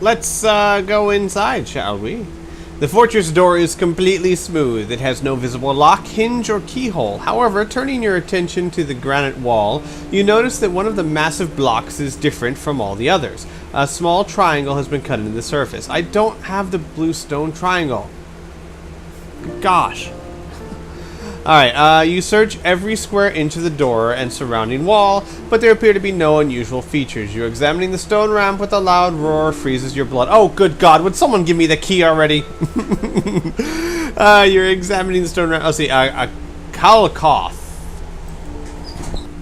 Let's go inside, shall we? The fortress door is completely smooth. It has no visible lock, hinge, or keyhole. However, turning your attention to the granite wall, you notice that one of the massive blocks is different from all the others. A small triangle has been cut into the surface. I don't have the blue stone triangle. Gosh. Alright, you search every square inch of the door and surrounding wall, but there appear to be no unusual features. You're examining the stone ramp with a loud roar freezes your blood. Oh, good God, would someone give me the key already? You're examining the stone ramp. Let's see, a Kalte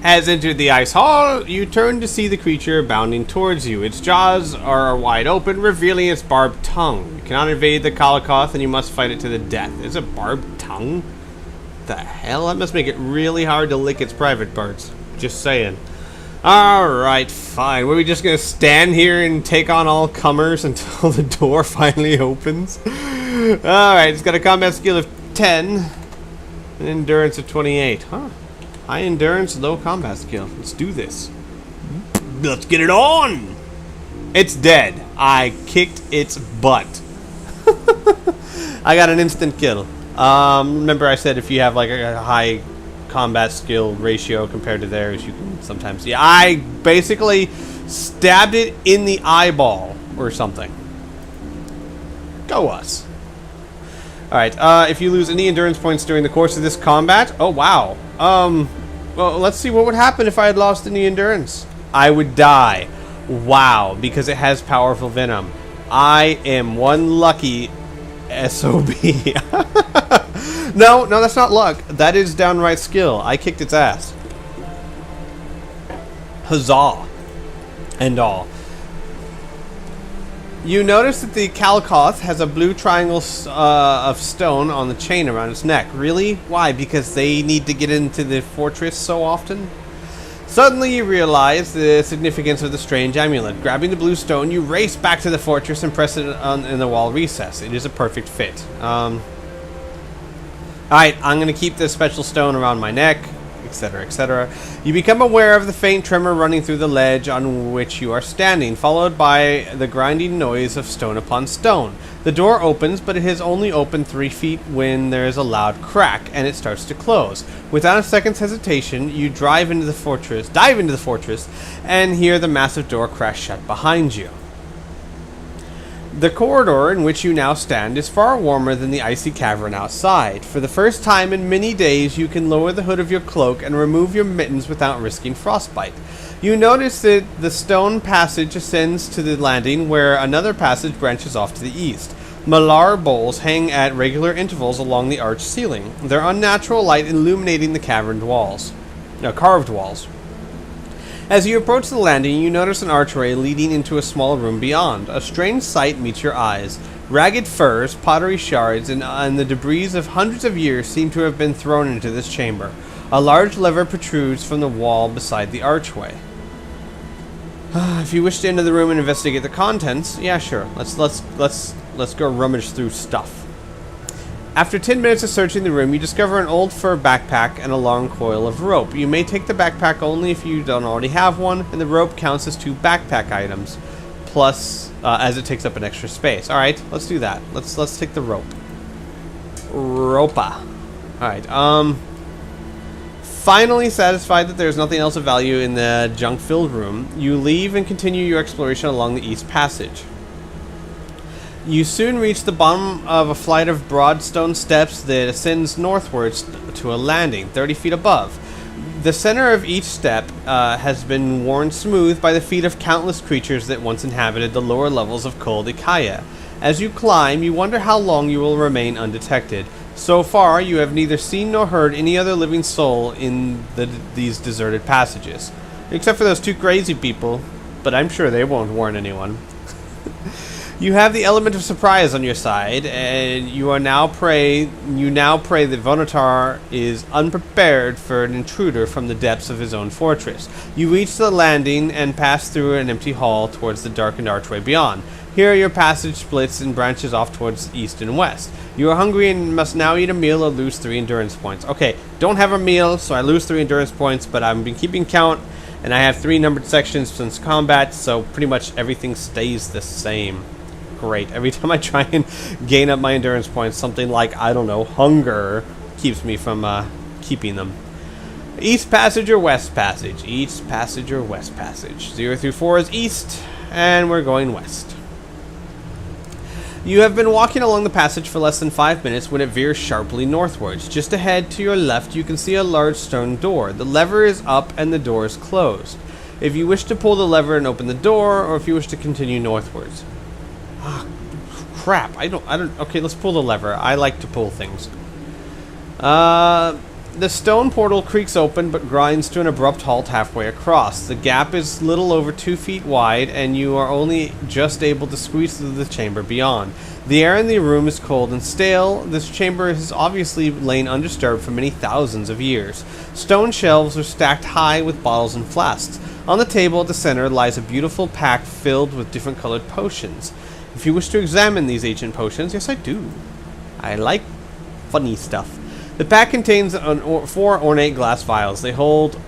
has entered the ice hall. You turn to see the creature bounding towards you. Its jaws are wide open, revealing its barbed tongue. You cannot evade the Kalte, and you must fight it to the death. Is it barbed tongue? The hell? That must make it really hard to lick its private parts. Just saying. Alright, fine. Were we just gonna stand here and take on all comers until the door finally opens? Alright, it's got a combat skill of 10. An endurance of 28. Huh. High endurance, low combat skill. Let's do this. Let's get it on! It's dead. I kicked its butt. I got an instant kill. Remember I said if you have like a high combat skill ratio compared to theirs, you can sometimes see. I basically stabbed it in the eyeball or something. Go us. Alright, if you lose any endurance points during the course of this combat, oh wow. Well, let's see what would happen if I had lost any endurance. I would die. Wow, because it has powerful venom. I am one lucky SOB. No, that's not luck. That is downright skill. I kicked its ass. Huzzah. And all. You notice that the Kalte has a blue triangle of stone on the chain around its neck. Really? Why? Because they need to get into the fortress so often? Suddenly you realize the significance of the strange amulet. Grabbing the blue stone, you race back to the fortress and press it in the wall recess. It is a perfect fit. Alright, I'm going to keep this special stone around my neck, etc., etc. You become aware of the faint tremor running through the ledge on which you are standing, followed by the grinding noise of stone upon stone. The door opens, but it has only opened 3 feet when there is a loud crack, and it starts to close. Without a second's hesitation, you dive into the fortress, and hear the massive door crash shut behind you. The corridor in which you now stand is far warmer than the icy cavern outside. For the first time in many days, you can lower the hood of your cloak and remove your mittens without risking frostbite. You notice that the stone passage ascends to the landing, where another passage branches off to the east. Malar bowls hang at regular intervals along the arched ceiling, their unnatural light illuminating the carved walls. As you approach the landing, you notice an archway leading into a small room beyond. A strange sight meets your eyes. Ragged furs, pottery shards, and the debris of hundreds of years seem to have been thrown into this chamber. A large lever protrudes from the wall beside the archway. If you wish to enter the room and investigate the contents, yeah, sure. Let's go rummage through stuff. After 10 minutes of searching the room, you discover an old fur backpack and a long coil of rope. You may take the backpack only if you don't already have one, and the rope counts as 2 backpack items, plus as it takes up an extra space. All right, let's do that. Let's take the rope. Ropa. All right. Finally satisfied that there's nothing else of value in the junk-filled room, you leave and continue your exploration along the east passage. You soon reach the bottom of a flight of broad stone steps that ascends northwards to a landing 30 feet above. The center of each step has been worn smooth by the feet of countless creatures that once inhabited the lower levels of Kol Dikaya. As you climb, you wonder how long you will remain undetected. So far, you have neither seen nor heard any other living soul in these deserted passages. Except for those 2 crazy people, but I'm sure they won't warn anyone. You have the element of surprise on your side, and you now pray that Vonotar is unprepared for an intruder from the depths of his own fortress. You reach the landing and pass through an empty hall towards the darkened archway beyond. Here your passage splits and branches off towards east and west. You are hungry and must now eat a meal or lose 3 endurance points. Okay, don't have a meal, so I lose 3 endurance points, but I've been keeping count, And I have 3 numbered sections since combat, so pretty much everything stays the same. Great. Every time I try and gain up my endurance points, something like, I don't know, hunger keeps me from keeping them. East Passage or West Passage? East Passage or West Passage? 0 through 4 is east, and we're going west. You have been walking along the passage for less than 5 minutes when it veers sharply northwards. Just ahead to your left, you can see a large stone door. The lever is up and the door is closed. If you wish to pull the lever and open the door, or if you wish to continue northwards. Ah, crap. I don't. Okay, let's pull the lever. I like to pull things. The stone portal creaks open but grinds to an abrupt halt halfway across. The gap is little over 2 feet wide and you are only just able to squeeze through the chamber beyond. The air in the room is cold and stale. This chamber has obviously lain undisturbed for many thousands of years. Stone shelves are stacked high with bottles and flasks. On the table at the center lies a beautiful pack filled with different colored potions. If you wish to examine these ancient potions, yes I do. I like funny stuff. The pack contains 4 ornate glass vials. They hold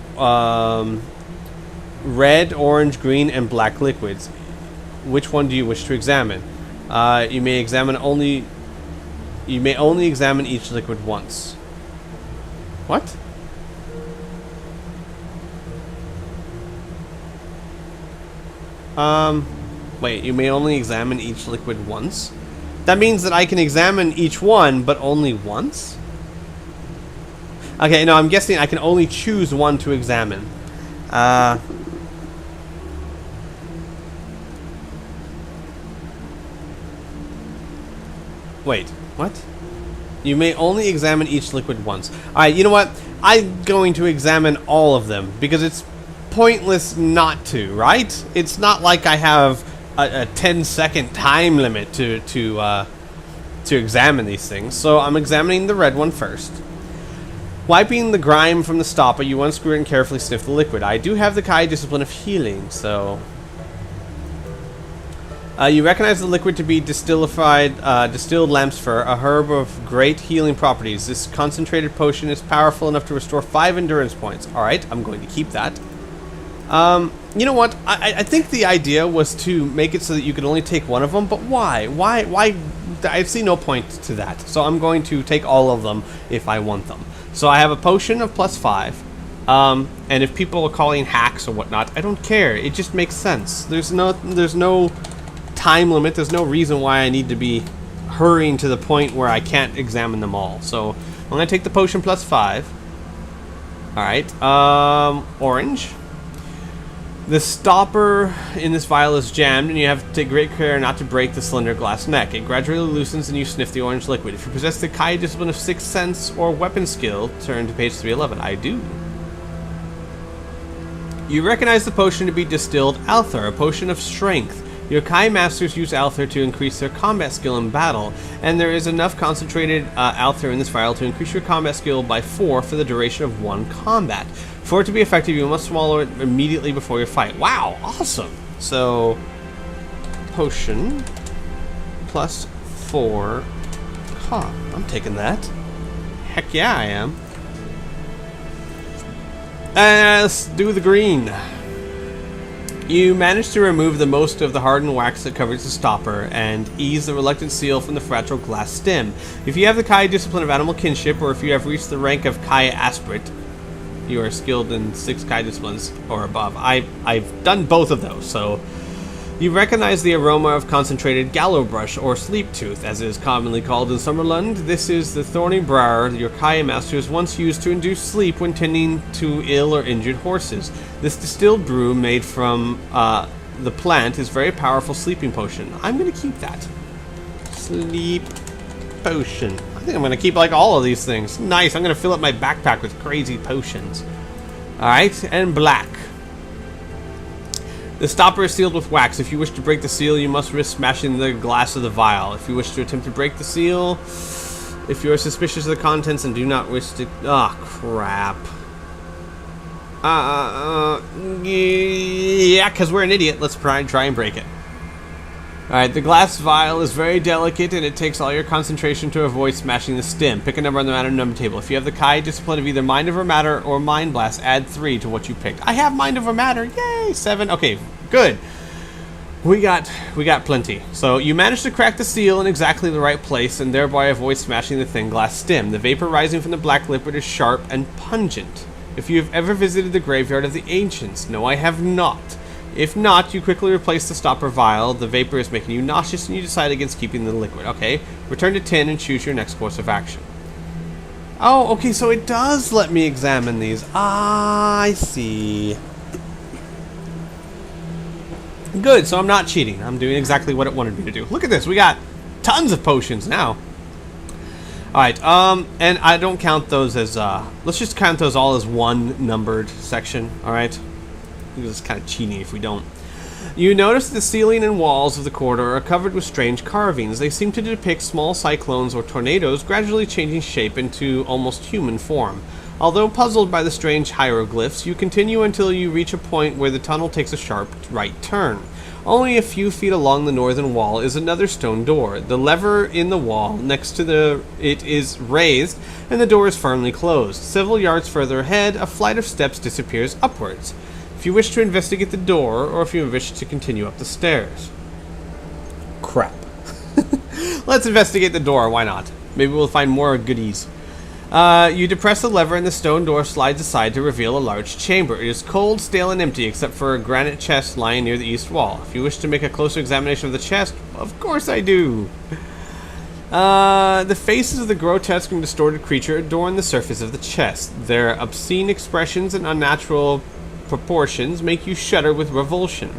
red, orange, green, and black liquids. Which one do you wish to examine? You may only examine each liquid once. What? Wait, you may only examine each liquid once? That means that I can examine each one, but only once? Okay, no, I'm guessing I can only choose one to examine. Wait, what? You may only examine each liquid once. Alright, you know what? I'm going to examine all of them, because it's pointless not to, right? It's not like I have a 10-second time limit to examine these things. So I'm examining the red one first. Wiping the grime from the stopper, you unscrew it and carefully sniff the liquid. I do have the Kai discipline of healing, so... you recognize the liquid to be distilled lamb's fur, a herb of great healing properties. This concentrated potion is powerful enough to restore 5 endurance points. Alright, I'm going to keep that. You know what? I think the idea was to make it so that you could only take one of them, but why? Why? I see no point to that. So I'm going to take all of them if I want them. So I have a potion of +5. And if people are calling hacks or whatnot, I don't care. It just makes sense. There's no time limit. There's no reason why I need to be hurrying to the point where I can't examine them all. So I'm going to take the potion +5. Alright. Orange. The stopper in this vial is jammed, and you have to take great care not to break the slender glass neck. It gradually loosens, and you sniff the orange liquid. If you possess the Kai discipline of Sixth Sense or Weapon Skill, turn to page 311. I do. You recognize the potion to be distilled Althor, a potion of strength. Your Kai masters use Althor to increase their combat skill in battle, and there is enough concentrated Althor in this vial to increase your combat skill by 4 for the duration of 1 combat. For it to be effective, you must swallow it immediately before your fight. Wow, awesome! So, potion +4 I'm taking that. Heck yeah, I am. Let's do the green. You manage to remove the most of the hardened wax that covers the stopper and ease the reluctant seal from the fragile glass stem. If you have the Kai discipline of animal kinship, or if you have reached the rank of Kai aspirate, you are skilled in 6 Kai disciplines or above. I've done both of those, so... You recognize the aroma of concentrated gallow brush, or sleep tooth, as it is commonly called in Summerlund. This is the thorny briar your Kai masters once used to induce sleep when tending to ill or injured horses. This distilled brew made from the plant is a very powerful sleeping potion. I'm going to keep that. Sleep potion. I think I'm going to keep like all of these things. Nice, I'm going to fill up my backpack with crazy potions. Alright, and black. The stopper is sealed with wax. If you wish to break the seal, you must risk smashing the glass of the vial. If you wish to attempt to break the seal, if you are suspicious of the contents and do not wish to... Ah, crap. Yeah, because we're an idiot. Let's try and break it. Alright, the glass vial is very delicate and it takes all your concentration to avoid smashing the stem. Pick a number on the matter number table. If you have the Kai discipline of either Mind Over Matter or Mind Blast, add 3 to what you picked. I have Mind Over Matter. Yay! 7. Okay, good. We got plenty. So you managed to crack the seal in exactly the right place and thereby avoid smashing the thin glass stem. The vapor rising from the black liquid is sharp and pungent. If you have ever visited the graveyard of the ancients, no, I have not. If not, you quickly replace the stopper vial. The vapor is making you nauseous and you decide against keeping the liquid. Okay, return to 10 and choose your next course of action. Oh, okay, so it does let me examine these. Ah, I see. Good, so I'm not cheating. I'm doing exactly what it wanted me to do. Look at this, we got tons of potions now. Alright, and I don't count those as, let's just count those all as one numbered section, alright? It's kind of cheating if we don't. You notice the ceiling and walls of the corridor are covered with strange carvings. They seem to depict small cyclones or tornadoes gradually changing shape into almost human form. Although puzzled by the strange hieroglyphs, you continue until you reach a point where the tunnel takes a sharp right turn. Only a few feet along the northern wall is another stone door. The lever in the wall next to it is raised, and the door is firmly closed. Several yards further ahead, a flight of steps disappears upwards. If you wish to investigate the door, or if you wish to continue up the stairs. Crap. Let's investigate the door, why not? Maybe we'll find more goodies. You depress the lever and the stone door slides aside to reveal a large chamber. It is cold, stale, and empty, except for a granite chest lying near the east wall. If you wish to make a closer examination of the chest, of course I do. The faces of the grotesque and distorted creature adorn the surface of the chest. Their obscene expressions and unnatural proportions make you shudder with revulsion.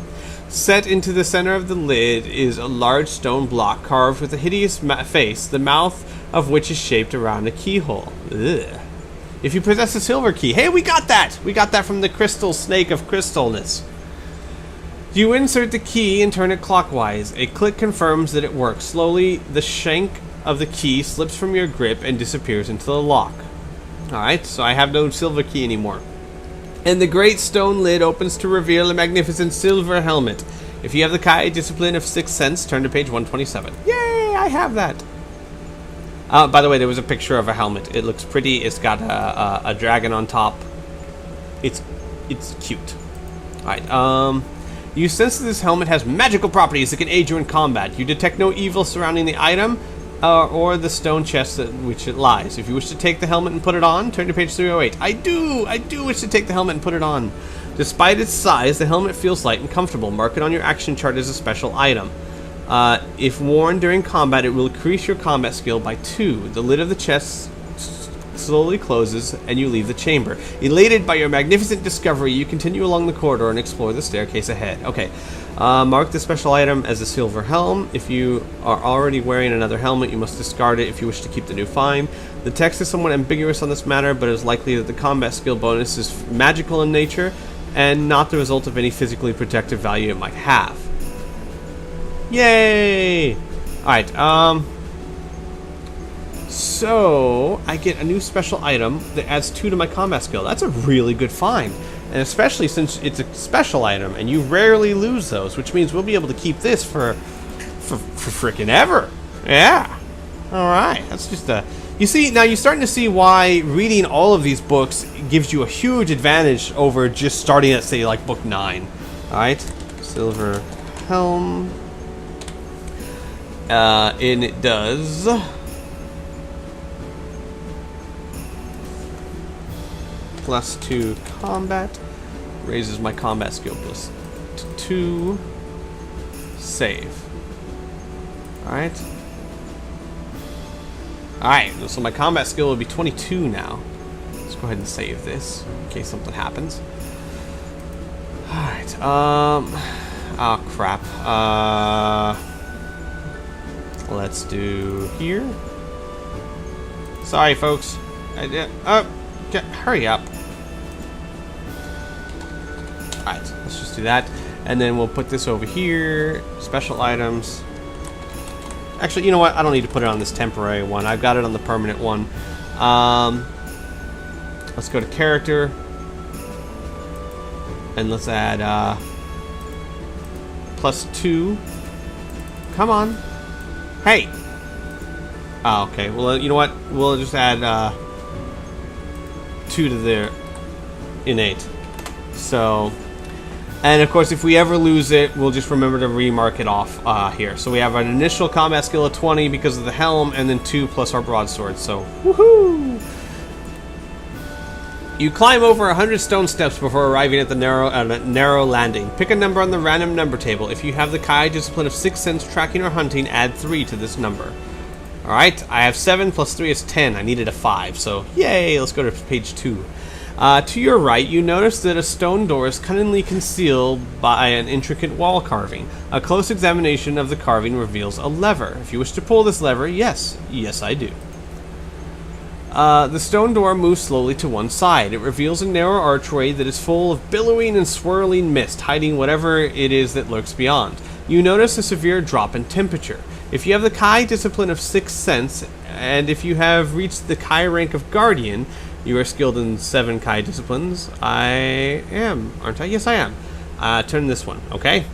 Set into the center of the lid is a large stone block carved with a hideous face, the mouth of which is shaped around a keyhole. Ugh. If you possess a silver key... Hey, we got that! We got that from the crystal snake of crystalness. You insert the key and turn it clockwise. A click confirms that it works. Slowly, the shank of the key slips from your grip and disappears into the lock. Alright, so I have no silver key anymore. And the great stone lid opens to reveal a magnificent silver helmet. If you have the Kai discipline of Sixth Sense, turn to page 127. Yay, I have that. By the way, there was a picture of a helmet. It looks pretty. It's got a dragon on top. It's cute. Alright, you sense that this helmet has magical properties that can aid you in combat. You detect no evil surrounding the item or the stone chest in which it lies. If you wish to take the helmet and put it on, turn to page 308. I do wish to take the helmet and put it on. Despite its size, the helmet feels light and comfortable. Mark it on your action chart as a special item. If worn during combat, it will increase your combat skill by 2. The lid of the chest slowly closes, and you leave the chamber. Elated by your magnificent discovery, you continue along the corridor and explore the staircase ahead. Okay, mark the special item as a silver helm. If you are already wearing another helmet, you must discard it if you wish to keep the new find. The text is somewhat ambiguous on this matter, but it is likely that the combat skill bonus is magical in nature and not the result of any physically protective value it might have. Yay! Alright, so I get a new special item that adds 2 to my combat skill. That's a really good find. And especially since it's a special item and you rarely lose those, which means we'll be able to keep this for frickin' ever. Yeah. Alright, that's just a... You see, now you're starting to see why reading all of these books gives you a huge advantage over just starting at, say, like book 9. Alright, silver helm. And it does... +2 combat. Raises my combat skill +2. Save. Alright. Alright, so my combat skill will be 22 now. Let's go ahead and save this in case something happens. Alright, oh crap. Let's do here. Sorry folks. I did hurry up. Alright, let's just do that. And then we'll put this over here. Special items. Actually, you know what? I don't need to put it on this temporary one. I've got it on the permanent one. Let's go to character. And let's add +2 Come on. Hey! Oh, okay. Well, you know what? We'll just add 2 to their innate. So, and of course, if we ever lose it, we'll just remember to remark it off here. So we have an initial combat skill of 20 because of the helm, and then 2 plus our broadsword. So, woohoo! You climb over 100 stone steps before arriving at the narrow landing. Pick a number on the random number table. If you have the Kai discipline of 6th sense, tracking, or hunting, add 3 to this number. Alright, I have 7 plus 3 is 10. I needed a 5, so yay, let's go to page 2. To your right, you notice that a stone door is cunningly concealed by an intricate wall carving. A close examination of the carving reveals a lever. If you wish to pull this lever, yes, I do. The stone door moves slowly to one side. It reveals a narrow archway that is full of billowing and swirling mist, hiding whatever it is that lurks beyond. You notice a severe drop in temperature. If you have the Kai discipline of 6th sense, and if you have reached the Kai rank of Guardian, you are skilled in 7 Kai disciplines. I am, aren't I? Yes, I am. Turn this one, okay?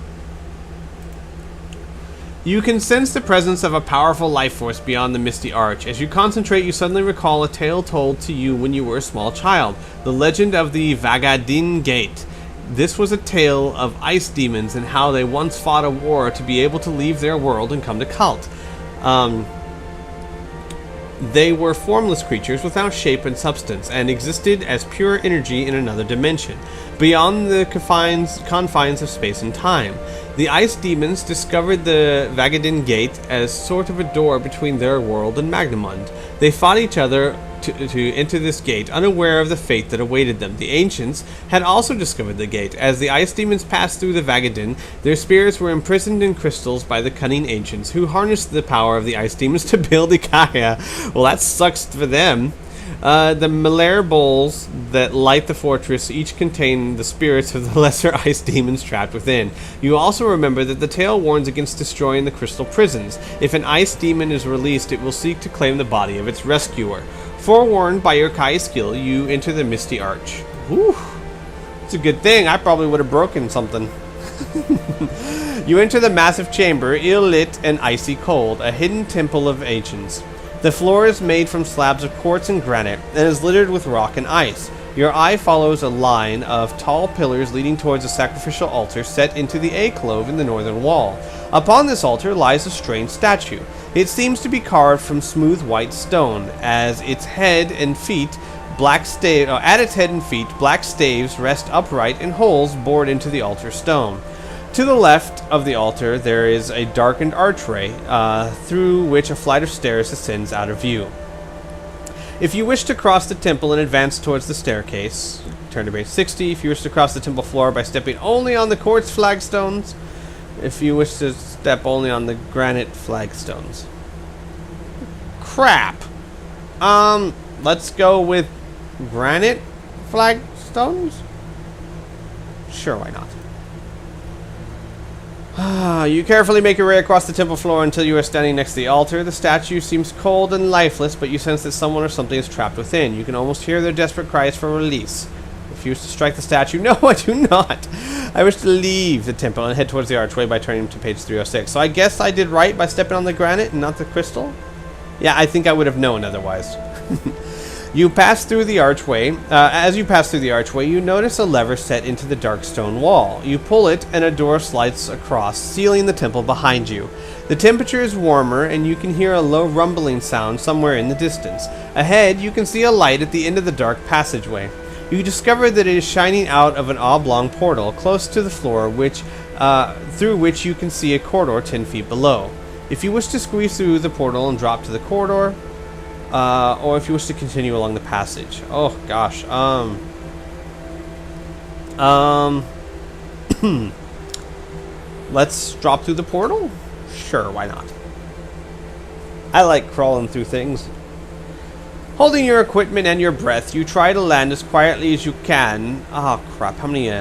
You can sense the presence of a powerful life force beyond the misty arch. As you concentrate, you suddenly recall a tale told to you when you were a small child. The legend of the Vagadin Gate. This was a tale of ice demons and how they once fought a war to be able to leave their world and come to Kalte. They were formless creatures without shape and substance, and existed as pure energy in another dimension, beyond the confines of space and time. The ice demons discovered the Vagadin Gate as sort of a door between their world and Magnamund. They fought each other to enter this gate, unaware of the fate that awaited them. The ancients had also discovered the gate. As the ice demons passed through the Vagadin, their spirits were imprisoned in crystals by the cunning ancients, who harnessed the power of the ice demons to build Ikaya. Well, that sucks for them. The Malaire bowls that light the fortress each contain the spirits of the lesser ice demons trapped within. You also remember that the tale warns against destroying the crystal prisons. If an ice demon is released, it will seek to claim the body of its rescuer. Forewarned by your Kai skill, you enter the Misty Arch. Whew. It's a good thing. I probably would have broken something. You enter the massive chamber, ill-lit and icy cold, a hidden temple of ancients. The floor is made from slabs of quartz and granite, and is littered with rock and ice. Your eye follows a line of tall pillars leading towards a sacrificial altar set into the alcove in the northern wall. Upon this altar lies a strange statue. It seems to be carved from smooth white stone, as its head and feet black staves rest upright in holes bored into the altar stone. To the left of the altar, there is a darkened archway, through which a flight of stairs ascends out of view. If you wish to cross the temple and advance towards the staircase, turn to page 60. If you wish to cross the temple floor by stepping only on the quartz flagstones, if you wish to step only on the granite flagstones. Crap! Let's go with granite flagstones? Sure, why not? You carefully make your way across the temple floor until you are standing next to the altar. The statue seems cold and lifeless, but you sense that someone or something is trapped within. You can almost hear their desperate cries for release. If you wish to strike the statue... No, I do not! I wish to leave the temple and head towards the archway by turning to page 306. So I guess I did right by stepping on the granite and not the crystal? Yeah, I think I would have known otherwise. You pass through the archway. As you pass through the archway, you notice a lever set into the dark stone wall. You pull it, and a door slides across, sealing the temple behind you. The temperature is warmer, and you can hear a low rumbling sound somewhere in the distance. Ahead, you can see a light at the end of the dark passageway. You discover that it is shining out of an oblong portal close to the floor, through which you can see a corridor 10 feet below. If you wish to squeeze through the portal and drop to the corridor, or if you wish to continue along the passage. Oh, gosh. Let's drop through the portal? Sure, why not? I like crawling through things. Holding your equipment and your breath, you try to land as quietly as you can. Oh, crap. How many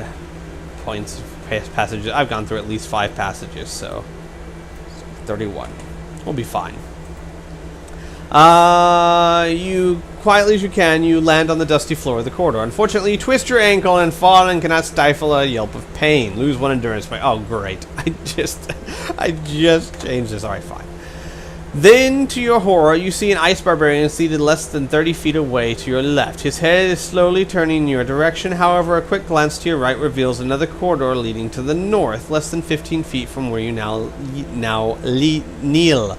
points passages? I've gone through at least 5 passages, so 31. We'll be fine. You quietly as you can, you land on the dusty floor of the corridor. Unfortunately, you twist your ankle and fall and cannot stifle a yelp of pain. Lose 1 endurance point. Oh, great. I just changed this. Alright, fine. Then, to your horror, you see an ice barbarian seated less than 30 feet away to your left. His head is slowly turning in your direction. However, a quick glance to your right reveals another corridor leading to the north, less than 15 feet from where you now kneel.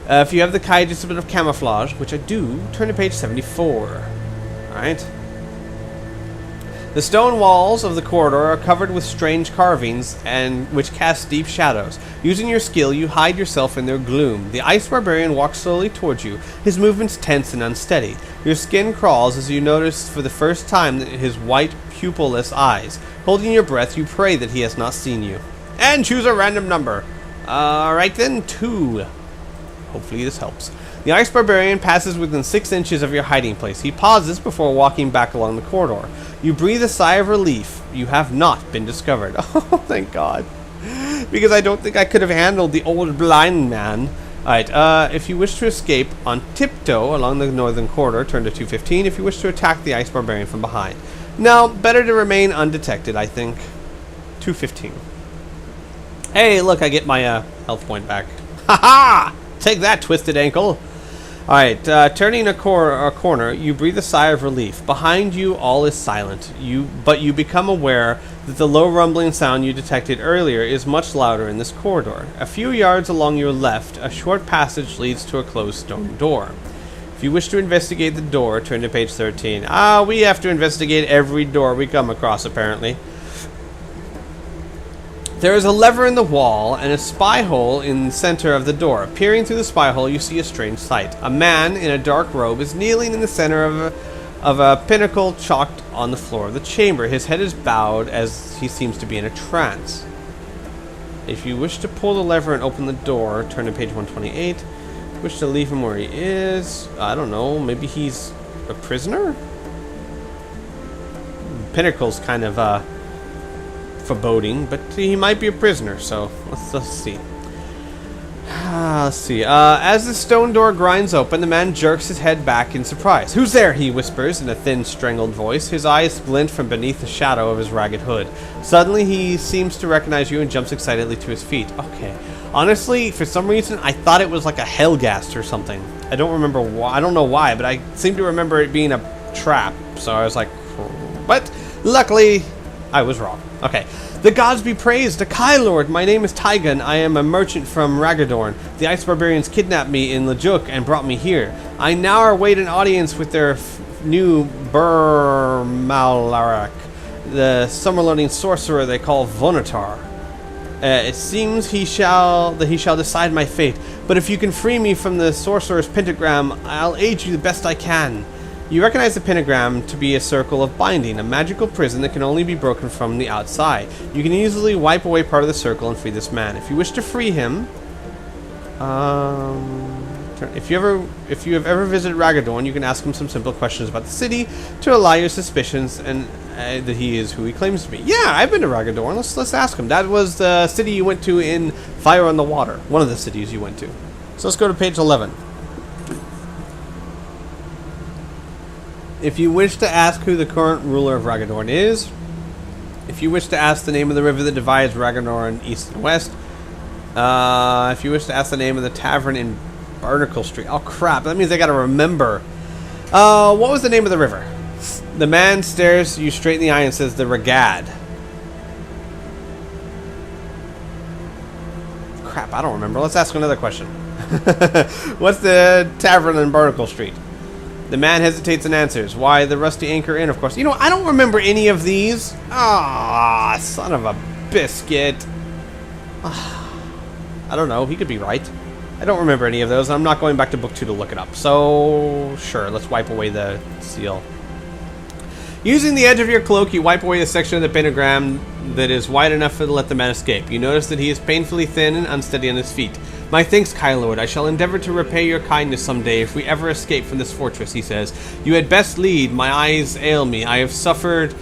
If you have the Kai discipline of camouflage, which I do, turn to page 74. Alright. The stone walls of the corridor are covered with strange carvings and which cast deep shadows. Using your skill, you hide yourself in their gloom. The ice barbarian walks slowly towards you, his movements tense and unsteady. Your skin crawls as you notice for the first time his white, pupilless eyes. Holding your breath, you pray that he has not seen you. And choose a random number. Alright then, 2. Hopefully this helps. The ice barbarian passes within 6 inches of your hiding place. He pauses before walking back along the corridor. You breathe a sigh of relief. You have not been discovered. Oh, thank God. Because I don't think I could have handled the old blind man. Alright, if you wish to escape on tiptoe along the northern corridor, turn to 215. If you wish to attack the ice barbarian from behind. Now, better to remain undetected, I think. 215. Hey, look, I get my health point back. Ha ha! Take that, twisted ankle. Alright, turning a corner, you breathe a sigh of relief. Behind you, all is silent. But you become aware that the low rumbling sound you detected earlier is much louder in this corridor. A few yards along your left, a short passage leads to a closed stone door. If you wish to investigate the door, turn to page 13. We have to investigate every door we come across, apparently. There is a lever in the wall and a spy hole in the center of the door. Peering through the spy hole, you see a strange sight. A man in a dark robe is kneeling in the center of a pinnacle chalked on the floor of the chamber. His head is bowed as he seems to be in a trance. If you wish to pull the lever and open the door, turn to page 128. Wish to leave him where he is. I don't know. Maybe he's a prisoner? Pinnacle's kind of foreboding, but he might be a prisoner, so let's see. Let's see. As the stone door grinds open, the man jerks his head back in surprise. "Who's there?" he whispers in a thin, strangled voice. His eyes glint from beneath the shadow of his ragged hood. Suddenly, he seems to recognize you and jumps excitedly to his feet. Okay. Honestly, for some reason, I thought it was like a hellgast or something. I don't remember why. I don't know why, but I seem to remember it being a trap. So I was like, but luckily, I was wrong. Okay. "The gods be praised, a Kai Lord. My name is Taiga, and I am a merchant from Ragadorn. The ice barbarians kidnapped me in Lajuk and brought me here. I now await an audience with their new Burmalarak, the summer-learning sorcerer they call Vonatar. It seems he shall decide my fate. But if you can free me from the sorcerer's pentagram, I'll aid you the best I can." You recognize the pentagram to be a circle of binding, a magical prison that can only be broken from the outside. You can easily wipe away part of the circle and free this man. If you wish to free him, if you have ever visited Ragadorn, you can ask him some simple questions about the city to allay your suspicions and that he is who he claims to be. Yeah, I've been to Ragadorn. Let's ask him. That was the city you went to in Fire on the Water. One of the cities you went to. So let's go to page 11. If you wish to ask who the current ruler of Ragadorn is, if you wish to ask the name of the river that divides Ragadorn east and west, if you wish to ask the name of the tavern in Barnacle Street. Oh crap, that means I gotta remember. What was the name of the river? The man stares you straight in the eye and says, "The Ragad." Crap, I don't remember. Let's ask another question. What's the tavern in Barnacle Street? The man hesitates and answers, "Why, the Rusty Anchor Inn, of course." You know, I don't remember any of these. Ah, son of a biscuit. I don't know. He could be right. I don't remember any of those. I'm not going back to book 2 to look it up. So, sure, let's wipe away the seal. Using the edge of your cloak, you wipe away the section of the pentagram that is wide enough to let the man escape. You notice that he is painfully thin and unsteady on his feet. "My thanks, Kai Lord. I shall endeavor to repay your kindness someday if we ever escape from this fortress," he says. "You had best lead. My eyes ail me. I have suffered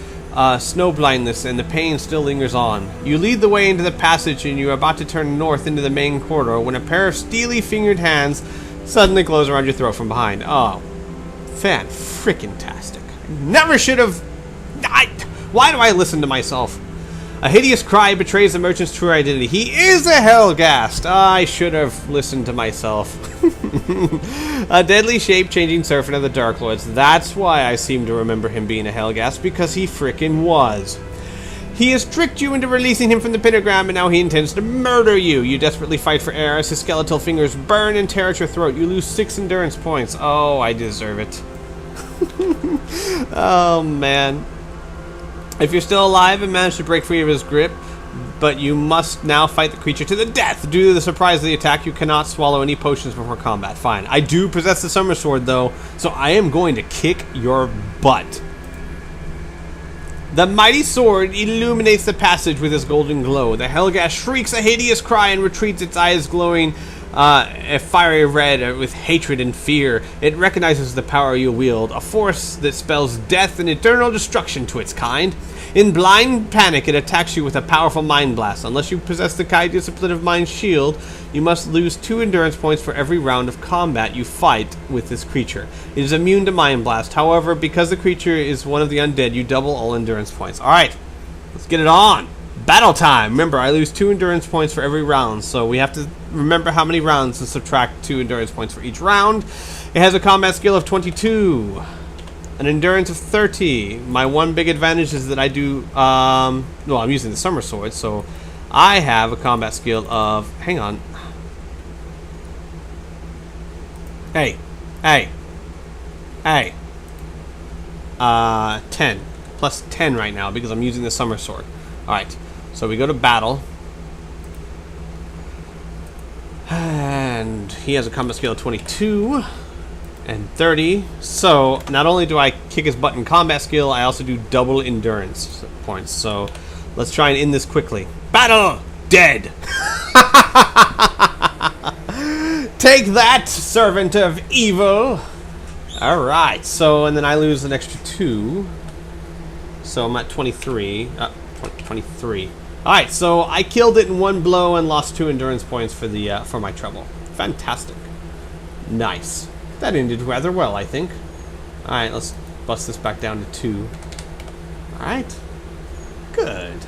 snow blindness, and the pain still lingers on." You lead the way into the passage, and you are about to turn north into the main corridor when a pair of steely-fingered hands suddenly close around your throat from behind. Oh, Fan-frickin-tastic. Never should have... Why do I listen to myself? A hideous cry betrays the merchant's true identity. He is a Hellghast! I should have listened to myself. A deadly shape-changing servant of the Dark Lords. That's why I seem to remember him being a Hellghast, because he frickin' was. He has tricked you into releasing him from the pentagram, and now he intends to murder you. You desperately fight for air as his skeletal fingers burn and tear at your throat. You lose 6 endurance points. Oh, I deserve it. Oh, man. If you're still alive and manage to break free of his grip, but you must now fight the creature to the death. Due to the surprise of the attack, you cannot swallow any potions before combat. Fine. I do possess the Summer Sword, though, so I am going to kick your butt. The mighty sword illuminates the passage with its golden glow. The Hellghast shrieks a hideous cry and retreats, its eyes glowing a fiery red with hatred and fear. It recognizes the power you wield, a force that spells death and eternal destruction to its kind. In blind panic, it attacks you with a powerful mind blast. Unless you possess the Kai discipline of Mind Shield, you must lose 2 endurance points for every round of combat you fight with this creature. It is immune to Mind Blast. However, because the creature is one of the undead, you double all endurance points. Alright, let's get it on. Battle time! Remember, I lose 2 endurance points for every round, so we have to remember how many rounds and subtract 2 endurance points for each round. It has a combat skill of 22. An endurance of 30. My one big advantage is that I do, well, I'm using the Summer Sword, so I have a combat skill of, hang on. Hey. 10. Plus 10 right now, because I'm using the Summer Sword. Alright, so we go to battle. And he has a combat skill of 22. And 30. So, not only do I kick his butt in combat skill, I also do double endurance points. So, let's try and end this quickly. Battle! Dead! Take that, servant of evil! Alright, so, and then I lose an extra 2. So, I'm at 23. 23. Alright, so I killed it in one blow and lost 2 endurance points for my trouble. Fantastic. Nice. That ended rather well, I think. Alright, let's bust this back down to 2. Alright. Good.